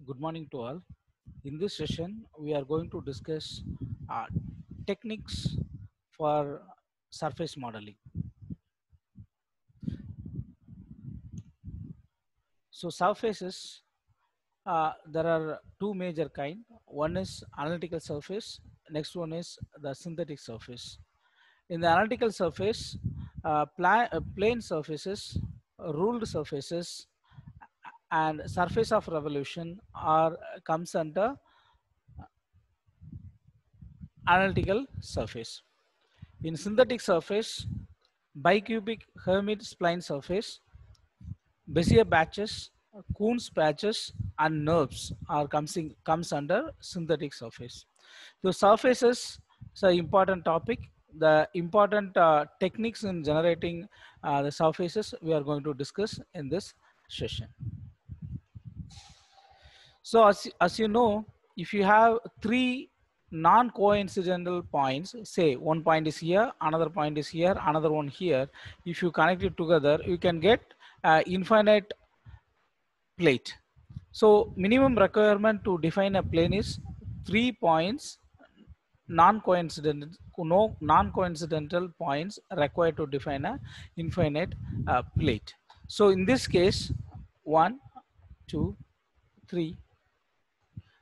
Good morning to all. In this session, we are going to discuss uh, techniques for surface modeling. So surfaces, there are two major kind. One is analytical surface. Next one is the synthetic surface. In the analytical surface, plane surfaces, ruled surfaces, and surface of revolution are comes under analytical surface. In synthetic surface, bicubic Hermite spline surface, Bezier patches, Kuhn's patches, and nerves are comes under synthetic surface. So surfaces is an important topic. The important techniques in generating the surfaces we are going to discuss in this session. So as you know, if you have three non-coincidental points, say one point is here, another point is here, another one here, if you connect it together, you can get infinite plate. So minimum requirement to define a plane is 3 points non-coincidental no non-coincidental points required to define a infinite plate. So in this case, 1, 2, 3.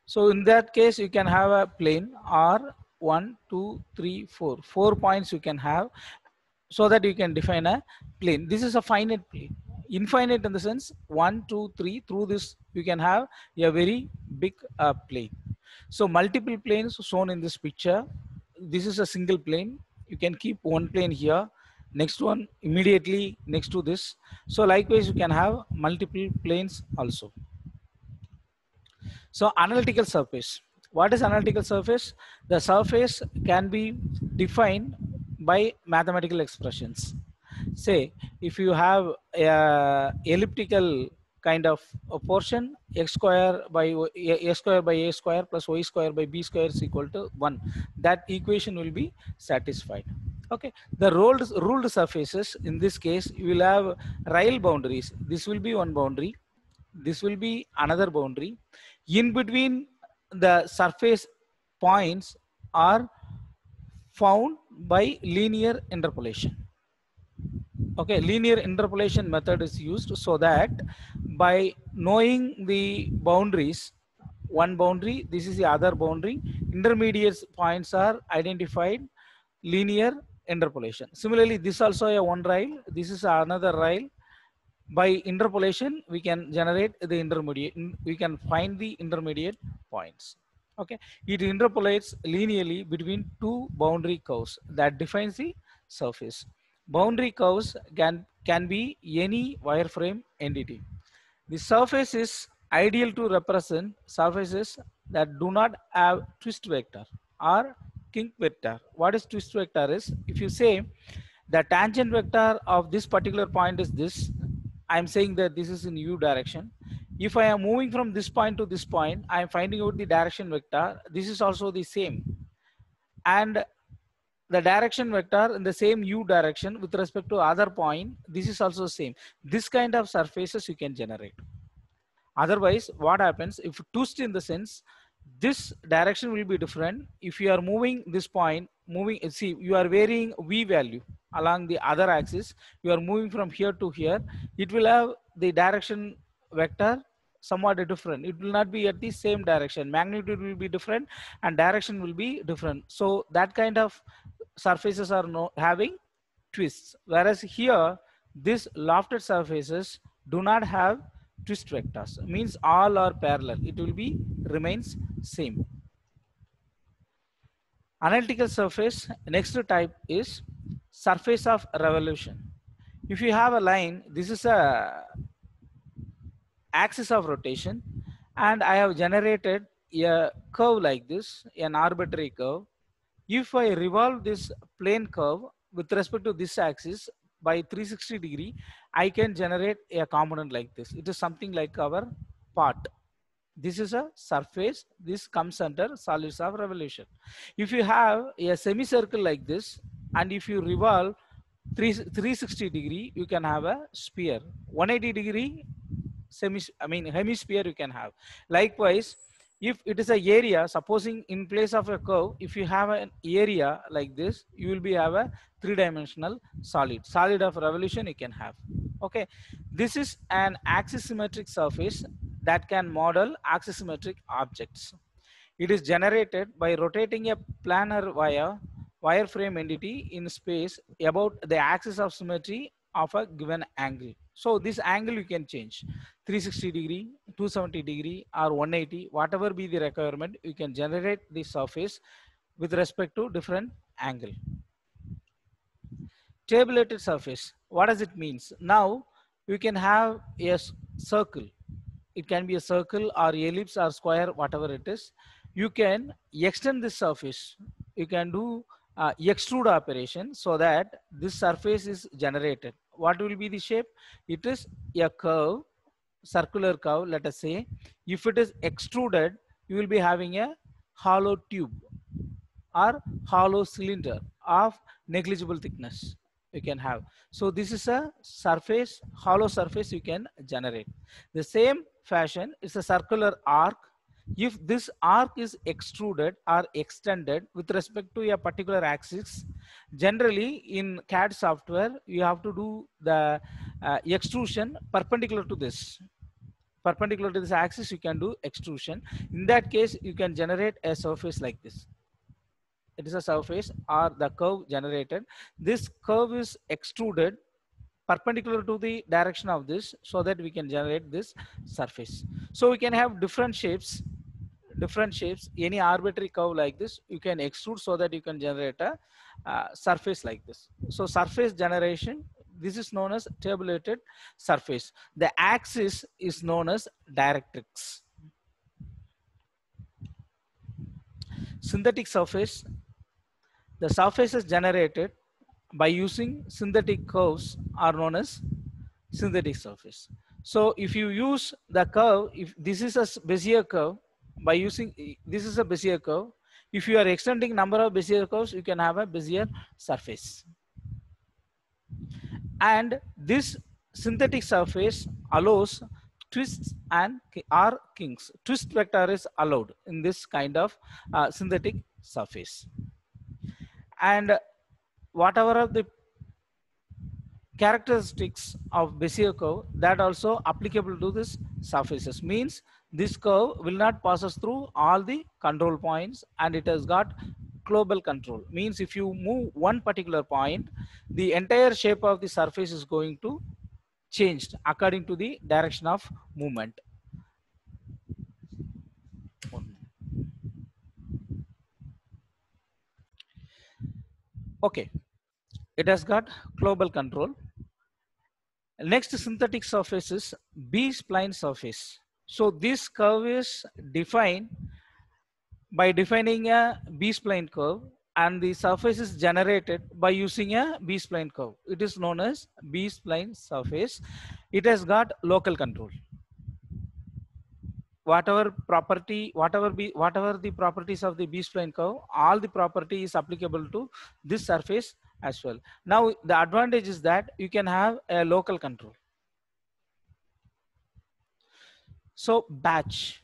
So in that case, you can have a plane R 1, 2, 3, 4. 4 points you can have so that you can define a plane. This is a finite plane. Infinite in the sense 1, 2, 3. Through this, you can have a very big plane. So multiple planes shown in this picture. This is a single plane. You can keep one plane here, next one immediately next to this. So likewise, you can have multiple planes also. So analytical surface. What is analytical surface? The surface can be defined by mathematical expressions. Say if you have a elliptical kind of a portion, x square by a square plus y square by b square is equal to 1. That equation will be satisfied. Okay. The ruled surfaces, in this case, you will have Ryle boundaries. This will be one boundary. This will be another boundary. In between the surface points are found by linear interpolation. Okay, linear interpolation method is used so that by knowing the boundaries, one boundary, this is the other boundary, intermediate points are identified linear interpolation. Similarly, this also a one rail, this is another rail. By interpolation, we can generate the intermediate, we can find the intermediate points. Okay, it interpolates linearly between two boundary curves that defines the surface. Boundary curves can be any wireframe entity. The surface is ideal to represent surfaces that do not have twist vector or kink vector. What is twist vector is, if you say the tangent vector of this particular point is this, I'm saying that this is in u direction. If I am moving from this point to this point, I am finding out the direction vector. This is also the same. And the direction vector in the same u direction with respect to other point, this is also same. This kind of surfaces you can generate. Otherwise, what happens if twist in the sense, this direction will be different. If you are moving this point, see, you are varying v value along the other axis. You are moving from here to here. It will have the direction vector somewhat different. It will not be at the same direction. Magnitude will be different and direction will be different. So that kind of surfaces are having twists. Whereas here, these lofted surfaces do not have twist vectors, means all are parallel. It will be remains same. Analytical surface, next type is surface of revolution. If you have a line, this is a axis of rotation, and I have generated a curve like this, an arbitrary curve. If I revolve this plane curve with respect to this axis by 360 degree, I can generate a component like this. It is something like our part. This is a surface. This comes under solids of revolution. If you have a semicircle like this, and if you revolve 360 degree, you can have a sphere. 180 degree hemisphere you can have. Likewise, if it is a area, supposing in place of a curve, if you have an area like this, you will be have a three-dimensional solid of revolution you can have. Okay, this is an axisymmetric surface that can model axisymmetric objects. It is generated by rotating a planar wireframe entity in space about the axis of symmetry of a given angle. So this angle you can change 360 degree, 270 degree or 180, whatever be the requirement, you can generate the surface with respect to different angle. Tabulated surface, what does it means? Now you can have a circle. It can be a circle or ellipse or square, whatever it is. You can extend this surface. You can do extrude operation so that this surface is generated. What will be the shape? It is a curve, circular curve, let us say. If it is extruded, you will be having a hollow tube or hollow cylinder of negligible thickness you can have. So this is a surface, hollow surface you can generate. The same fashion is a circular arc. If this arc is extruded or extended with respect to a particular axis, generally in CAD software, you have to do the extrusion perpendicular to this. Perpendicular to this axis, you can do extrusion. In that case, you can generate a surface like this. It is a surface or the curve generated. This curve is extruded perpendicular to the direction of this so that we can generate this surface. So we can have different shapes, any arbitrary curve like this, you can extrude so that you can generate a surface like this. So surface generation, this is known as tabulated surface. The axis is known as directrix. Synthetic surface, the surfaces generated by using synthetic curves are known as synthetic surface. So if you use the curve, if this is a Bezier curve, by using this is a Bezier curve, if you are extending number of Bezier curves, you can have a Bezier surface. And this synthetic surface allows twists and or kinks. Twist vector is allowed in this kind of synthetic surface. And whatever of the characteristics of Bezier curve that also applicable to this surfaces, means this curve will not pass us through all the control points, and it has got global control. Means if you move one particular point, the entire shape of the surface is going to change according to the direction of movement. Okay, it has got global control. Next synthetic surface is B-spline surface. So this curve is defined by defining a B-spline curve, and the surface is generated by using a B-spline curve. It is known as B-spline surface. It has got local control. Whatever the properties of the B-spline curve, all the property is applicable to this surface as well. Now the advantage is that you can have a local control. So batch,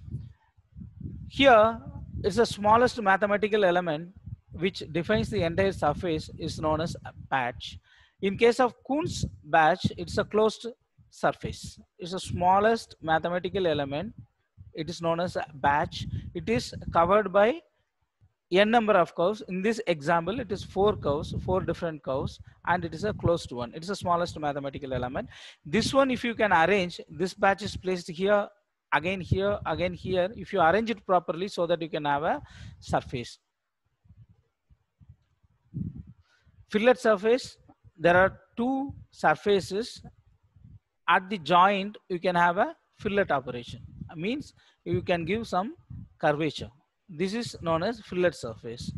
here is the smallest mathematical element which defines the entire surface is known as a batch. In case of Kunz batch, it's a closed surface. It's the smallest mathematical element. It is known as a batch. It is covered by n number of curves. In this example, it is 4 curves, 4 different curves, and it is a closed one. It is the smallest mathematical element. This one, if you can arrange, this batch is placed here, again here, again here. If you arrange it properly so that you can have a surface. Fillet surface, there are 2 surfaces. At the joint, you can have a fillet operation. Means you can give some curvature. This is known as fillet surface.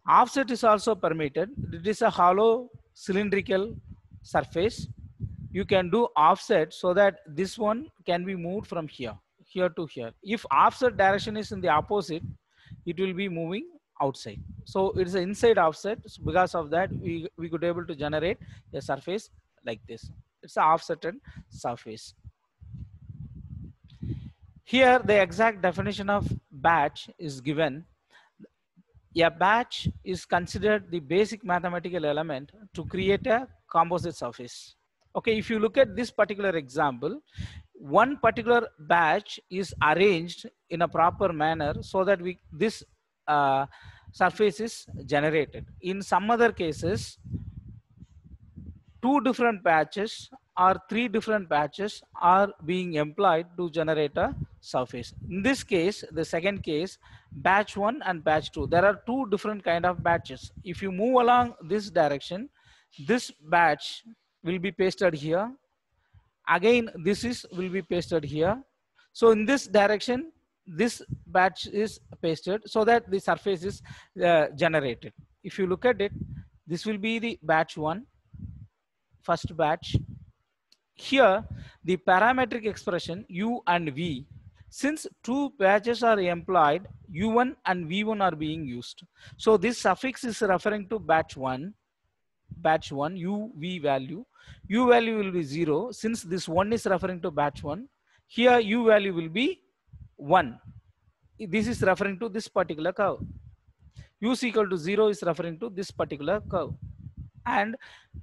Offset is also permitted. It is a hollow cylindrical surface. You can do offset so that this one can be moved from here to here. If offset direction is in the opposite, it will be moving outside. So it is an inside offset. So because of that, we could able to generate a surface like this. It's an offsetted surface. Here the exact definition of batch is given. A batch is considered the basic mathematical element to create a composite surface. Okay, if you look at this particular example, one particular batch is arranged in a proper manner so that this uh, surface is generated. In some other cases, two different batches or three different batches are being employed to generate a surface. In this case, the second case, batch 1 and batch 2, there are two different kind of batches. If you move along this direction, this batch will be pasted here. Again, will be pasted here. So in this direction, this batch is pasted so that the surface is generated. If you look at it, this will be the batch 1, first batch. Here, the parametric expression U and V, since two batches are employed, U1 and V1 are being used. So this suffix is referring to batch 1, UV value. U value will be 0. Since this 1 is referring to batch 1, here U value will be 1. This is referring to this particular curve. U is equal to 0 is referring to this particular curve. And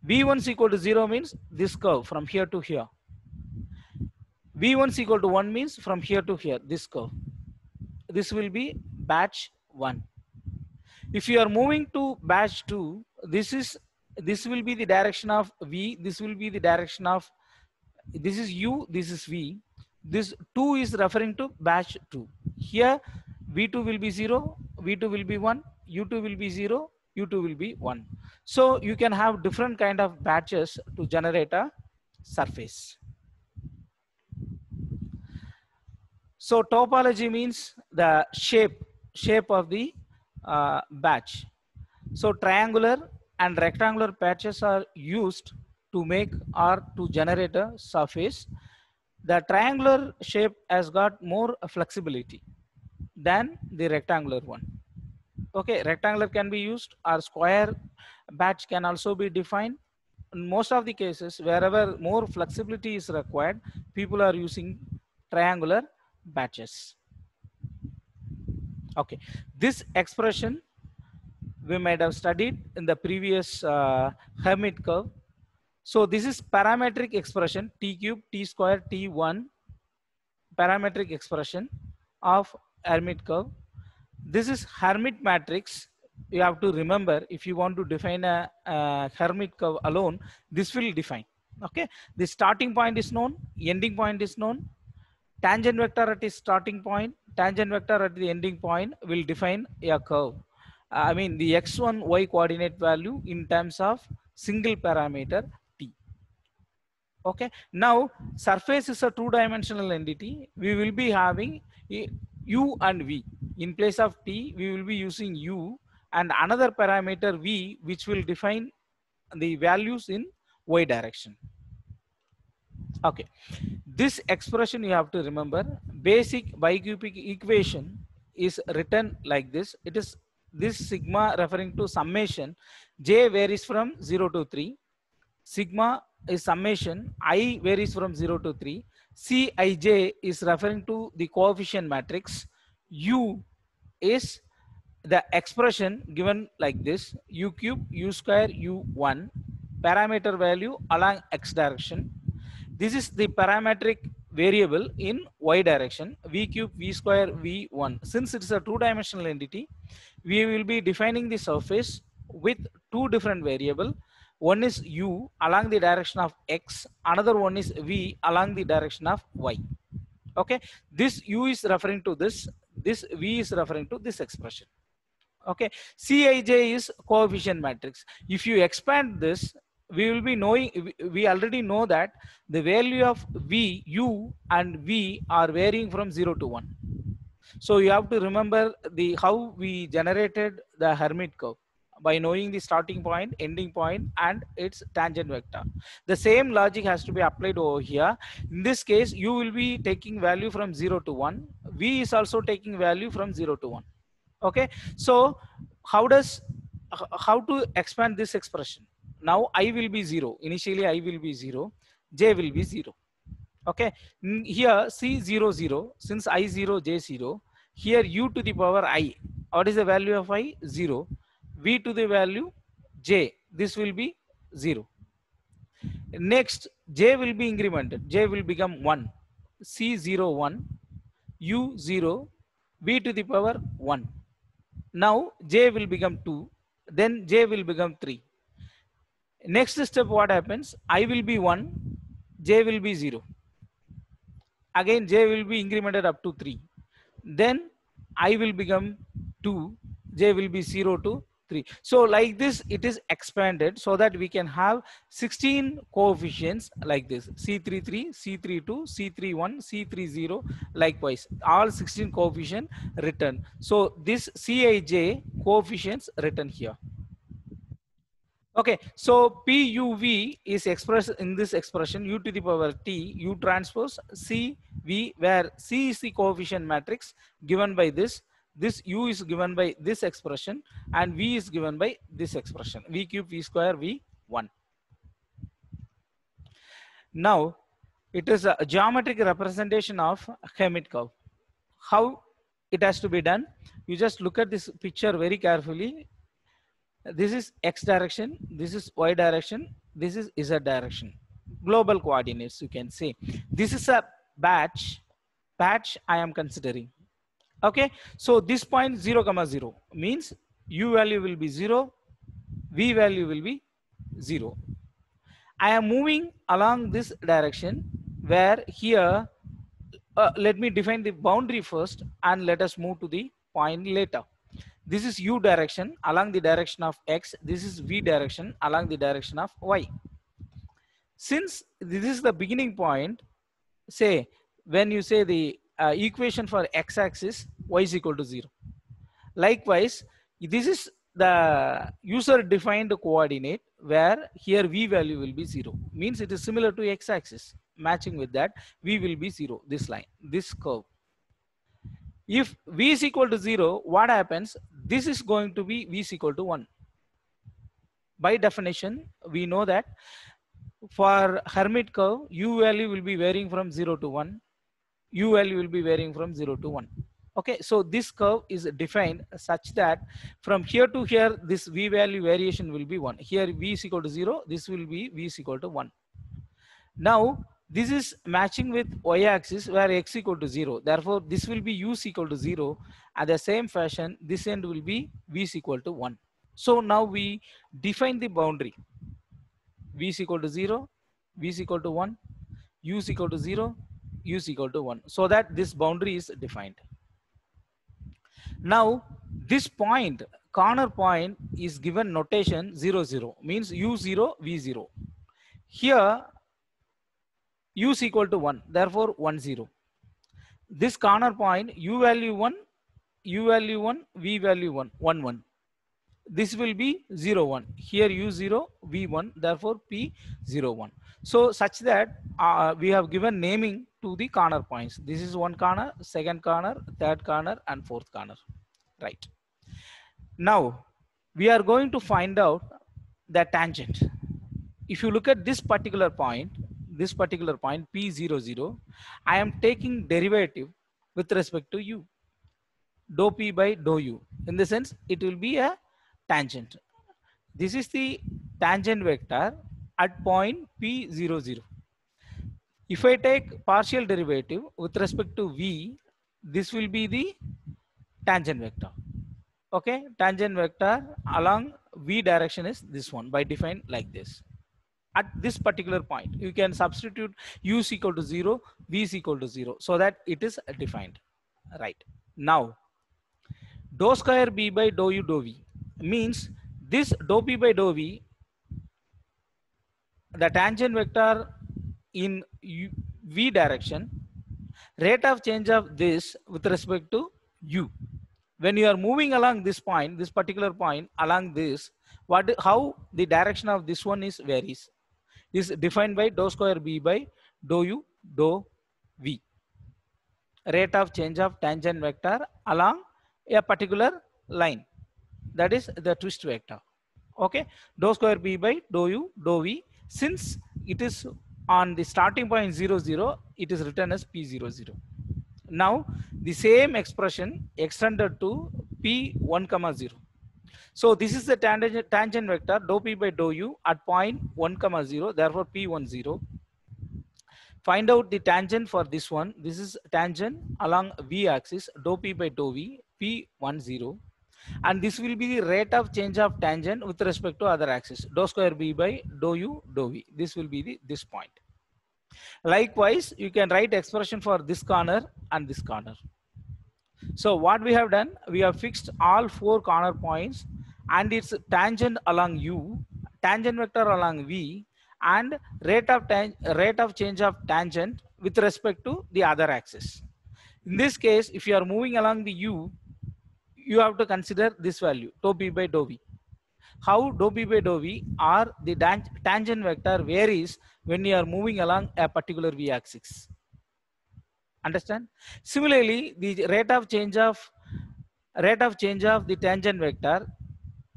V1 is equal to 0 means this curve from here to here. V1 is equal to 1 means from here to here, this curve. This will be batch 1. If you are moving to batch 2, this will be the direction of V, this will be the direction of, this is U, this is V. This 2 is referring to batch 2. Here V2 will be 0, V2 will be 1, U2 will be 0, U2 will be 1. So you can have different kind of batches to generate a surface. So topology means the shape of the batch. So triangular and rectangular patches are used to make or to generate a surface. The triangular shape has got more flexibility than the rectangular one. Okay, rectangular can be used, or square batch can also be defined. In most of the cases, wherever more flexibility is required, people are using triangular batches. Okay, this expression we might have studied in the previous Hermite curve. So this is parametric expression t cube t square t1, parametric expression of Hermite curve. This is Hermite matrix. You have to remember, if you want to define a Hermite curve alone, this will define. Okay, the starting point is known, ending point is known, tangent vector at its starting point, tangent vector at the ending point will define a curve. I mean the x1 y coordinate value in terms of single parameter t. Okay, now surface is a two-dimensional entity. We will be having u and v. In place of t, we will be using u and another parameter v, which will define the values in y direction. Okay, this expression you have to remember. Basic bicubic equation is written like this. It is this sigma referring to summation. J varies from 0 to 3. Sigma is summation. I varies from 0 to 3. Cij is referring to the coefficient matrix. U is the expression given like this: u cube, u square, u1, parameter value along x direction. This is the parametric variable in y direction: v cube, v square, v1. Since it's a two-dimensional entity, we will be defining the surface with two different variables. One is u along the direction of x, another one is v along the direction of y. Okay, this u is referring to this v is referring to this expression. Okay, Cij is coefficient matrix. If you expand this, we will be knowing, we already know that the value of v, u and v are varying from 0 to 1. So you have to remember how we generated the Hermite curve by knowing the starting point, ending point, and its tangent vector. The same logic has to be applied over here. In this case, u will be taking value from 0 to 1. V is also taking value from 0 to 1. Okay, so how to expand this expression? Now I will be 0. Initially I will be 0. J will be 0. Okay, here C00, since I0 J0, here u to the power I, what is the value of I? 0. V to the value J, this will be 0. Next, J will be incremented, J will become 1. C01, U0, V to the power 1. Now J will become 2, then J will become 3. Next step, what happens? I will be 1, J will be 0. Again J will be incremented up to 3. Then I will become 2, J will be 0 to 3. So like this it is expanded so that we can have 16 coefficients like this: C33, C32, C31, C30, likewise all 16 coefficient written. So this Cij coefficients written here. Okay, so PUV is expressed in this expression u to the power t u transpose C V, where C is the coefficient matrix given by this u is given by this expression, and V is given by this expression, V cube V square V1. Now it is a geometric representation of Hermite curve. How it has to be done? You just look at this picture very carefully. This is X direction, this is Y direction, this is Z direction. Global coordinates, you can say. This is a patch I am considering. Okay, so this point 0, 0 means U value will be 0, V value will be 0. I am moving along this direction, where here, let me define the boundary first and let us move to the point later. This is U direction along the direction of X. This is V direction along the direction of Y. Since this is the beginning point, say when you say the equation for X axis, Y is equal to 0. Likewise, this is the user defined coordinate, where here V value will be 0. Means it is similar to X axis. Matching with that, V will be 0. This line, this curve. If V is equal to 0, what happens? This is going to be V is equal to 1. By definition, we know that for Hermite curve, U value will be varying from 0 to 1. U value will be varying from 0 to 1. Okay, so this curve is defined such that from here to here, this V value variation will be 1. Here V is equal to 0, this will be V is equal to 1. Now, this is matching with y-axis where x equal to 0. Therefore, this will be u is equal to 0. At the same fashion, this end will be v is equal to 1. So now we define the boundary. V is equal to 0, v is equal to 1, u is equal to 0, u is equal to 1. So that this boundary is defined. Now, this point, corner point, is given notation 0, 0. Means u0, v0. Here, u is equal to 1, therefore 1, 0. This corner point, u value 1, u value 1, v value 1, 1, 1. This will be 0, 1. Here u0, v1, therefore p0, 1. So such that we have given naming to the corner points. This is one corner, second corner, third corner, and fourth corner. Right. Now, we are going to find out the tangent. If you look at this particular point P00, I am taking derivative with respect to u, dou P by dou u. In the sense, it will be a tangent. This is the tangent vector at point P00. If I take partial derivative with respect to v, this will be the tangent vector. Okay, tangent vector along v direction is this one, by defined like this. At this particular point, you can substitute u is equal to 0, v is equal to 0, so that it is defined. Right. Now, dou square b by dou u dou v means this dou p by dou v, the tangent vector in v direction, rate of change of this with respect to u. When you are moving along this point, this particular point along this, how the direction of this one is varies, is defined by dou square b by dou u dou v. Rate of change of tangent vector along a particular line, that is the twist vector. Okay, dou square b by dou u dou v. Since it is on the starting point 0, 0, it is written as P0, 0. Now the same expression extended to P1, comma 0. So this is the tangent vector dou P by dou U at point 1, comma 0, therefore P10. Find out the tangent for this one. This is tangent along V axis dou P by dou V, P10. And this will be the rate of change of tangent with respect to other axis, dou square B by dou U dou V. This will be this point. Likewise, you can write expression for this corner and this corner. So what we have done, we have fixed all 4 corner points and its tangent along U, tangent vector along V, and rate of change of tangent with respect to the other axis. In this case, if you are moving along the U, you have to consider this value, dou P by dou V. How dou P by dou V or the tangent vector varies when you are moving along a particular V axis. Understand? Similarly, the rate of change of the tangent vector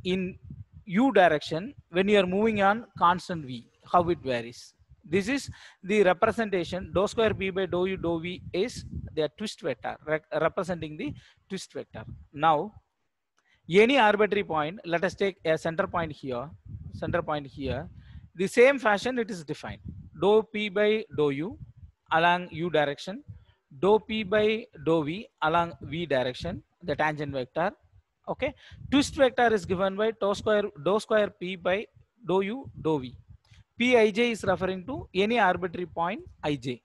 in U direction when you are moving on constant V, how it varies. This is the representation. Dou square P by dou U dou V is the twist vector, representing the twist vector. Now, any arbitrary point, let us take a center point here, the same fashion it is defined. Dou P by dou U along U direction, dou P by dou V along V direction, the tangent vector. Okay, twist vector is given by dou square P by dou U dou V. Pij is referring to any arbitrary point ij.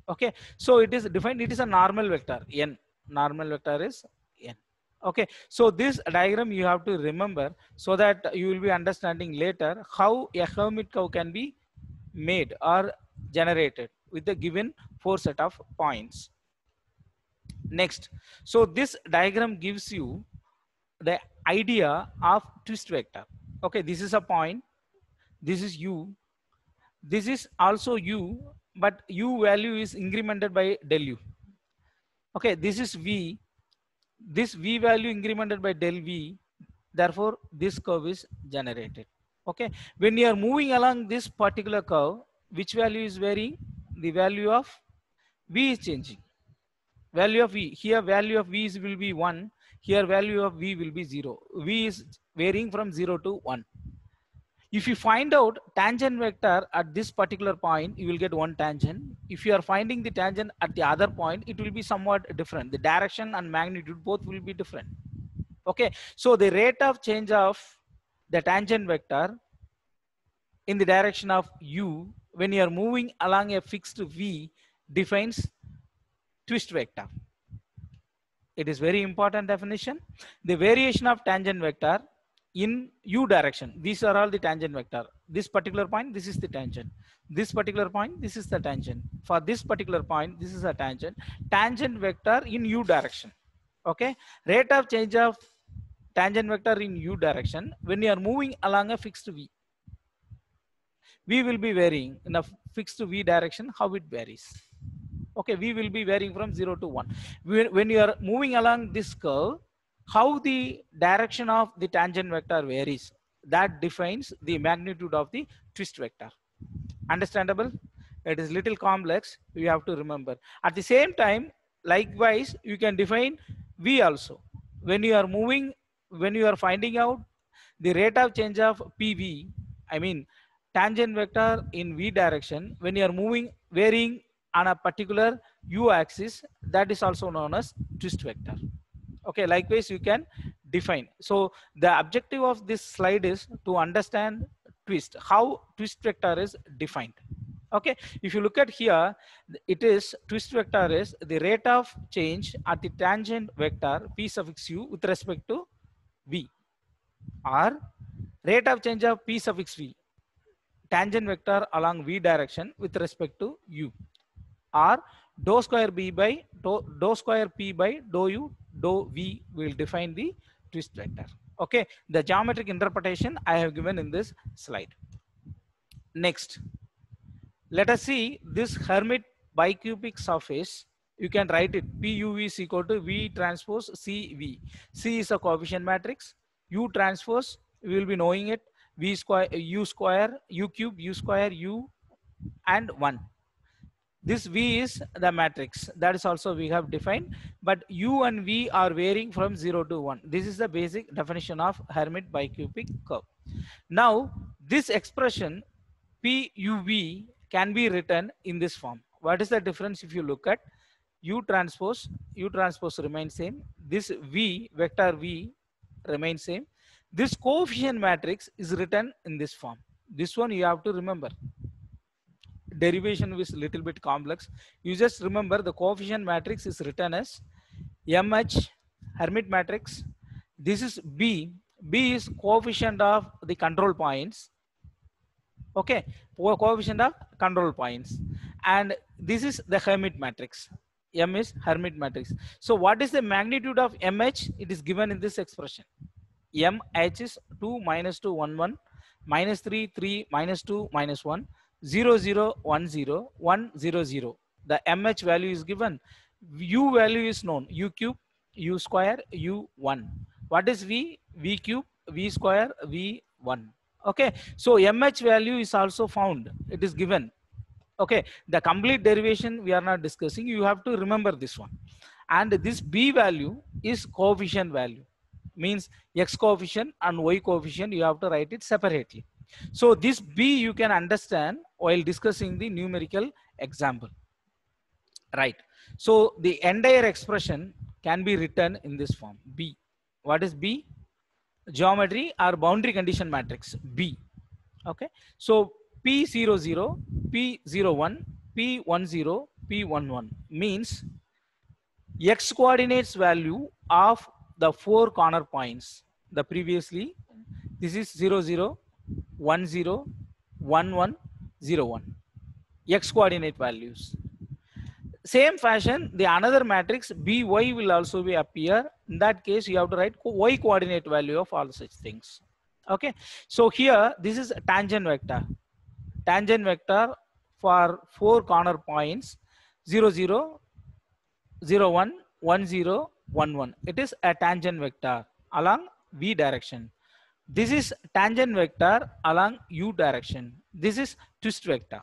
Okay, so it is defined, it is a normal vector n. Normal vector is n. Okay, so this diagram you have to remember so that you will be understanding later how a Hermite curve can be made or generated with the given 4 set of points. Next, so this diagram gives you the idea of twist vector. Okay, this is a point, this is U, this is also U, but U value is incremented by del U. Okay, this is V, this V value incremented by del V, therefore this curve is generated. Okay, when you are moving along this particular curve, which value is varying? The value of V is changing. Value of V, here value of V will be 1, here value of V will be 0. V is varying from 0 to 1. If you find out tangent vector at this particular point, you will get one tangent. If you are finding the tangent at the other point, it will be somewhat different. The direction and magnitude both will be different. Okay, so the rate of change of the tangent vector in the direction of U when you are moving along a fixed V defines twist vector. It is very important definition. The variation of tangent vector in U direction, these are all the tangent vector. This particular point, this is the tangent. This particular point, this is the tangent. For this particular point, this is a tangent. Tangent vector in U direction. Okay, rate of change of tangent vector in U direction when you are moving along a fixed V. V will be varying in a fixed V direction, how it varies. Okay, V will be varying from 0 to 1. When you are moving along this curve, how the direction of the tangent vector varies, that defines the magnitude of the twist vector. Understandable? It is little complex, you have to remember. At the same time, likewise, you can define V also. When you are moving, when you are finding out the rate of change of PV, I mean tangent vector in V direction, when you are moving, varying on a particular U axis, that is also known as twist vector. Okay, likewise you can define. So the objective of this slide is to understand twist, how twist vector is defined. Okay, if you look at here, it is twist vector is the rate of change at the tangent vector P suffix U with respect to V, or rate of change of P suffix V, tangent vector along V direction with respect to U, or dou square B by dou square P by dou U dou V will define the twist vector. Okay, the geometric interpretation I have given in this slide. Next, let us see this Hermite bicubic surface. You can write it PUV is equal to V transpose CV. C is a coefficient matrix. U transpose, we will be knowing it. V square, U square, U cube, U square, U and 1. This V is the matrix, that is also we have defined, but U and V are varying from 0 to 1. This is the basic definition of Hermite bicubic curve. Now this expression PUV can be written in this form. What is the difference? If you look at U transpose remains same. This V, vector V, remains same. This coefficient matrix is written in this form. This one you have to remember. Derivation is little bit complex. You just remember the coefficient matrix is written as MH Hermite matrix. This is B. B is coefficient of the control points. Okay, coefficient of control points, and this is the Hermite matrix. M is Hermite matrix. So what is the magnitude of MH? It is given in this expression. MH is 2 minus 2 1 1 minus 3 3 minus 2 minus 1 0 0 1 0 1 0 0. The MH value is given. U value is known. U cube, U square, U1. What is V? V cube, V square, V1. Okay, so MH value is also found. It is given. Okay, the complete derivation we are not discussing. You have to remember this one. And this B value is coefficient value. Means X coefficient and Y coefficient, you have to write it separately. So this B you can understand while discussing the numerical example. Right. So the entire expression can be written in this form. B. What is B? Geometry or boundary condition matrix B. Okay, so P00, P01, P10, P11 means X coordinates value of the 4 corner points. The previously this is 0 0 1 0 1 1 0 1 X coordinate values. Same fashion, the another matrix BY will also be appear. In that case, you have to write Y coordinate value of all such things. Okay, so here this is a tangent vector. Tangent vector for 4 corner points 0 0 0 1 1 0 1 1. It is a tangent vector along V direction. This is tangent vector along U direction. This is twist vector.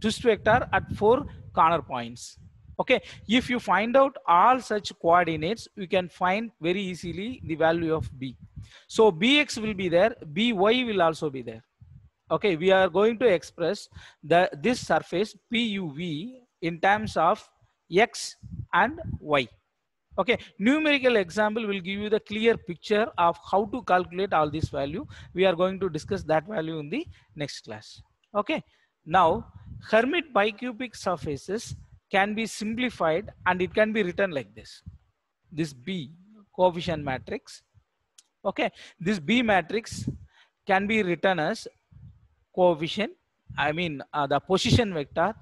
Twist vector at 4 corner points. Okay, if you find out all such coordinates, you can find very easily the value of B. So Bx will be there, By will also be there. Okay, we are going to express this surface PUV in terms of X and Y. Okay, numerical example will give you the clear picture of how to calculate all this value. We are going to discuss that value in the next class. Okay, now Hermite bicubic surfaces can be simplified and it can be written like this. This B coefficient matrix. Okay, this B matrix can be written as coefficient, the position vector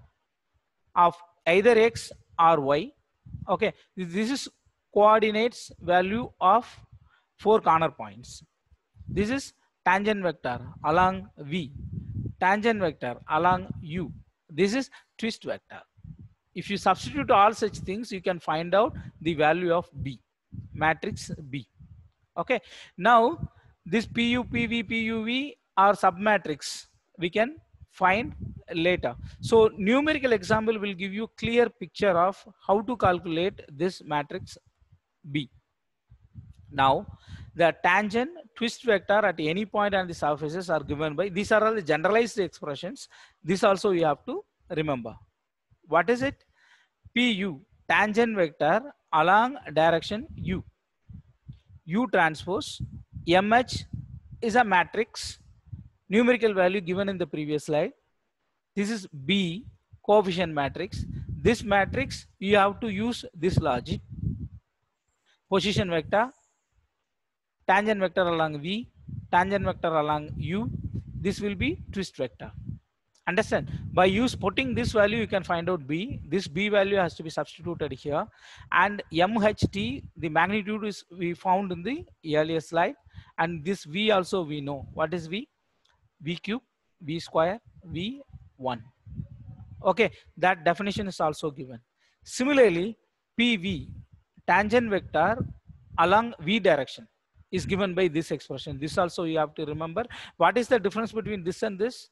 of either X or Y. Okay, this is coordinates value of 4 corner points. This is tangent vector along V, tangent vector along U. This is twist vector. If you substitute all such things, you can find out the value of B, matrix B. Okay, now this PU, PV, PUV are submatrix. We can find later. So numerical example will give you clear picture of how to calculate this matrix B. Now the tangent twist vector at any point on the surfaces are given by, these are all the generalized expressions. This also you have to remember. What is it? PU, tangent vector along direction U. U transpose MH is a matrix, numerical value given in the previous slide. This is B, coefficient matrix. This matrix you have to use this logic. Position vector, tangent vector along V, tangent vector along U. This will be twist vector. Understand? By putting this value, you can find out B. This B value has to be substituted here. And MHT, the magnitude is we found in the earlier slide. And this V also we know. What is V? V cube, V square, V1. Okay, that definition is also given. Similarly, PV, tangent vector along V direction, is given by this expression. This also you have to remember. What is the difference between this and this?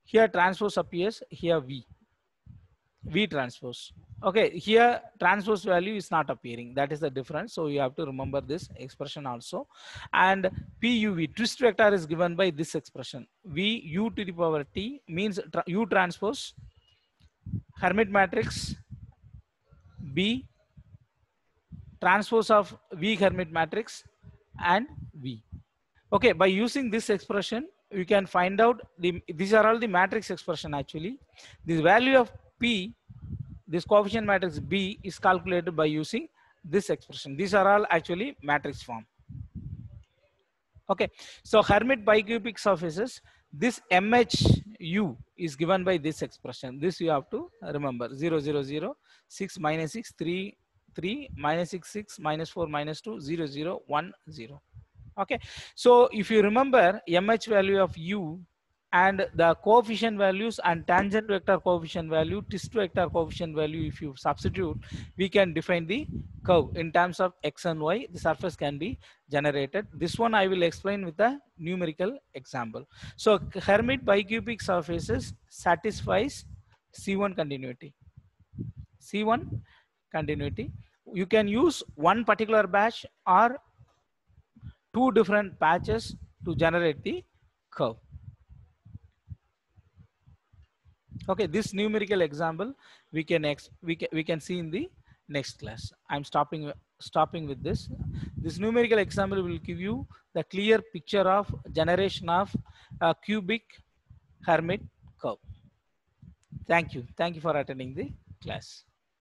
Here transpose appears, here V transpose. Okay, here transpose value is not appearing. That is the difference. So you have to remember this expression also. And PUV, twist vector, is given by this expression. V U to the power T means U transpose Hermit matrix B transpose of V Hermit matrix and V. Okay, by using this expression, you can find out these are all the matrix expression actually. The value of P, this coefficient matrix B, is calculated by using this expression. These are all actually matrix form. Okay, so Hermit bicubic surfaces, this MHU is given by this expression. This you have to remember: 0, 0, 0, 6, minus 6, 3, 3, minus 6, 6, minus 4, minus 2, 0, 0, 1, 0. Okay, so if you remember MH value of U and the coefficient values and tangent vector coefficient value, twist vector coefficient value, if you substitute, we can define the curve in terms of X and Y. The surface can be generated. This one I will explain with a numerical example. So Hermit bicubic surfaces satisfies C1 continuity. C1 continuity. You can use one particular batch or two different patches to generate the curve. Okay, this numerical example we can see in the next class. I'm stopping with this. This numerical example will give you the clear picture of generation of a cubic Hermit curve. Thank you for attending the class.